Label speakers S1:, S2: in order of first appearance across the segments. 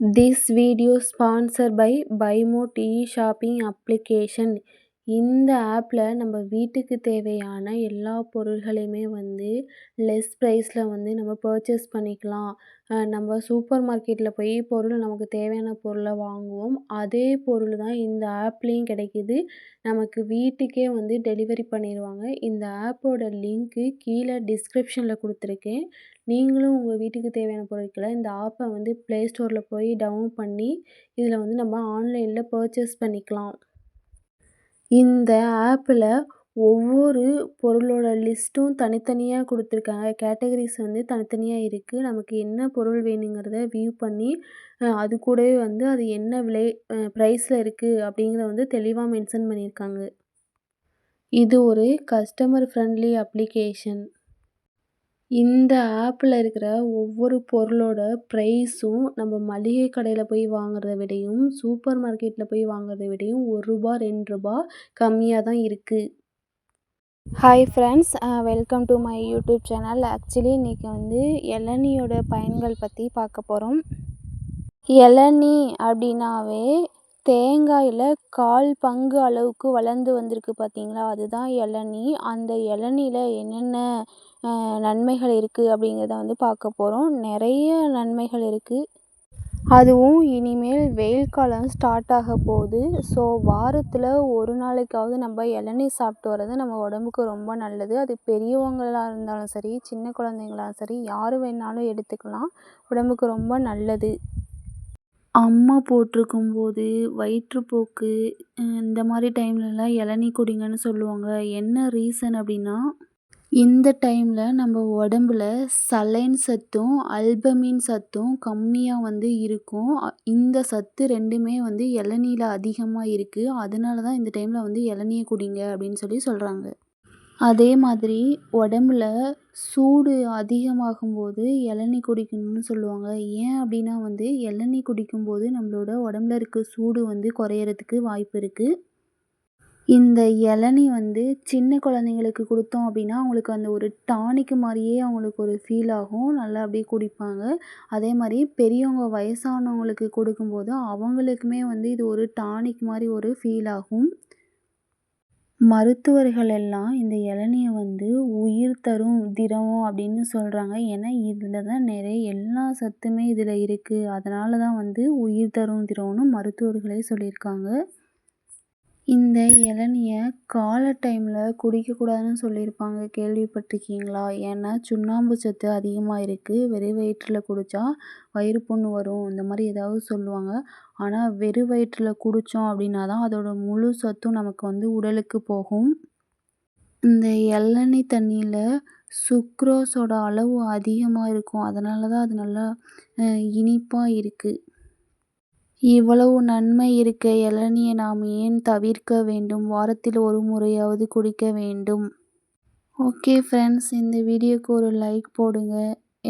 S1: This video sponsored by BuyMote e-shopping application. இந்த ஆப்பில் நம்ம வீட்டுக்கு தேவையான எல்லா பொருள்களையுமே லெஸ் ப்ரைஸில் நம்ம பர்ச்சேஸ் பண்ணிக்கலாம். நம்ம சூப்பர் மார்க்கெட்டில் போய் நமக்கு தேவையான பொருளை வாங்குவோம். அதே பொருள் தான் இந்த ஆப்லேயும் கிடைக்கிது. நமக்கு வீட்டுக்கே டெலிவரி பண்ணிடுவாங்க. இந்த ஆப்போட லிங்க்கு கீழே டிஸ்கிரிப்ஷனில் கொடுத்துருக்கேன். நீங்களும் உங்கள் வீட்டுக்கு தேவையான பொருட்களை இந்த ஆப்பை ப்ளே ஸ்டோரில் போய் டவுன்லோட் பண்ணி இதில் நம்ம ஆன்லைனில் பர்ச்சேஸ் பண்ணிக்கலாம். இந்த ஆப்பில் ஒவ்வொரு பொருளோட லிஸ்ட்டும் தனித்தனியாக கொடுத்துருக்காங்க. கேட்டகரிஸ் தனித்தனியாக இருக்குது. நமக்கு என்ன பொருள் வேணுங்கிறத வியூ பண்ணி அது கூடவே அது என்ன விலை ப்ரைஸில் இருக்குது அப்படிங்கிறத தெளிவாக மென்ஷன் பண்ணியிருக்காங்க. இது ஒரு கஸ்டமர் ஃப்ரெண்ட்லி அப்ளிகேஷன். இந்த ஆப்பில் இருக்கிற ஒவ்வொரு பொருளோட ப்ரைஸும் நம்ம மளிகை கடையில் போய் வாங்குறத விடையும் சூப்பர் மார்க்கெட்டில் போய் வாங்குறத விடையும் ₹1 ₹2 கம்மியாக தான் இருக்குது. Hi friends, welcome to my YouTube channel. Actually இன்றைக்கி இளநியோட பயன்கள் பற்றி பார்க்க போகிறோம். இளநீ அப்படின்னாவே தேங்காயில் 1/4 பங்கு அளவுக்கு வளர்ந்து வந்திருக்கு பார்த்தீங்களா, அதுதான் இளநீ. அந்த இளநியில் என்னென்ன நன்மைகள் இருக்குது அப்படிங்கிறத பார்க்க போகிறோம். நிறைய நன்மைகள் இருக்குது. அதுவும் இனிமேல் வெயில் காலம் ஸ்டார்ட் ஆக போகுது. ஸோ வாரத்தில் ஒரு நாளைக்காவது நம்ம இளநீ சாப்பிட்டு வர்றது நம்ம உடம்புக்கு ரொம்ப நல்லது. அது பெரியவங்களாக இருந்தாலும் சரி, சின்ன குழந்தைங்களாலும் சரி, யார் வேணாலும் எடுத்துக்கலாம். உடம்புக்கு ரொம்ப நல்லது. அம்மா போட்டிருக்கும்போது வயிற்றுப்போக்கு இந்த மாதிரி டைம்லலாம் இளநீ குடிங்கன்னு சொல்லுவாங்க. என்ன ரீசன் அப்படின்னா, இந்த டைமில் நம்ம உடம்புல சலைன் சத்தும் ஆல்புமின் சத்தும் கம்மியாக இருக்கும். இந்த சத்து ரெண்டுமே இளநீல அதிகமாக இருக்குது. அதனால தான் இந்த டைமில் இளநியை குடிங்க அப்படின்னு சொல்கிறாங்க. அதே மாதிரி உடம்புல சூடு அதிகமாகும்போது இளநீ குடிக்கணும்னு சொல்லுவாங்க. ஏன் அப்படின்னா இளநீ குடிக்கும்போது நம்மளோட உடம்புல இருக்க சூடு குறையிறதுக்கு வாய்ப்பு இருக்குது. இந்த இளநீ சின்ன குழந்தைங்களுக்கு கொடுத்தோம் அப்படின்னா அவங்களுக்கு அந்த ஒரு டானிக்கு மாதிரியே அவங்களுக்கு ஒரு ஃபீல் ஆகும். நல்லா அப்படியே குடிப்பாங்க. அதே மாதிரி பெரியவங்க வயசானவங்களுக்கு கொடுக்கும்போது அவங்களுக்குமே இது ஒரு டானிக் மாதிரி ஒரு ஃபீல் ஆகும். மருத்துவர்கள் எல்லாம் இந்த இளநியை உயிர் தரும் திரவம் அப்படின்னு சொல்கிறாங்க. ஏன்னா இதில் தான் நிறைய எல்லா சத்துமே இதில் இருக்குது. அதனால தான் உயிர் தரும் திரவம்னு மருத்துவர்களே சொல்லியிருக்காங்க. இந்த இளநியை காலை டைமில் குடிக்கக்கூடாதுன்னு சொல்லியிருப்பாங்க. கேள்விப்பட்டிருக்கீங்களா? ஏன்னா சுண்ணாம்பு சத்து அதிகமாக இருக்குது. வெறும் வயிற்றில் குடித்தா வயிறு புண்ணு வரும், இந்த மாதிரி ஏதாவது சொல்லுவாங்க. ஆனால் வெறும் வயிற்றில் குடித்தோம் அப்படின்னா தான் அதோட முழு சத்தும் நமக்கு உடலுக்கு போகும். இந்த இளநீ தண்ணியில் சுக்ரோஸோட அளவு அதிகமாக இருக்கும். அதனால தான் அது நல்லா இனிப்பாக இருக்குது. இவ்வளவு நன்மை இருக்க இளநியை நாம் ஏன் தவிர்க்க வேண்டும்? வாரத்தில் ஒரு முறையாவது குடிக்க வேண்டும். ஓகே ஃப்ரெண்ட்ஸ், இந்த வீடியோக்கு ஒரு லைக் போடுங்க.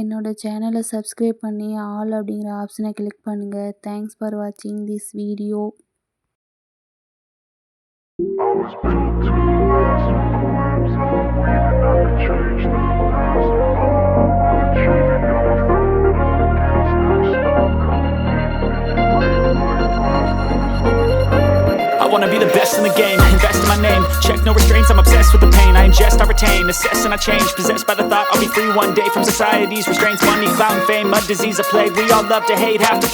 S1: என்னோட சேனலை சப்ஸ்கிரைப் பண்ணி ஆல் அப்படிங்கிற ஆப்ஷனை கிளிக் பண்ணுங்கள். தேங்க்ஸ் ஃபார் வாட்சிங் this video.
S2: I wanna be the best in the game, invest in my name, check no restraints, I'm obsessed with the pain. I ingest, I retain, assess and I change, possessed by the thought I'll be free one day from society's restraints. Money, clout and fame, a disease, a plague, we all love to hate, have to play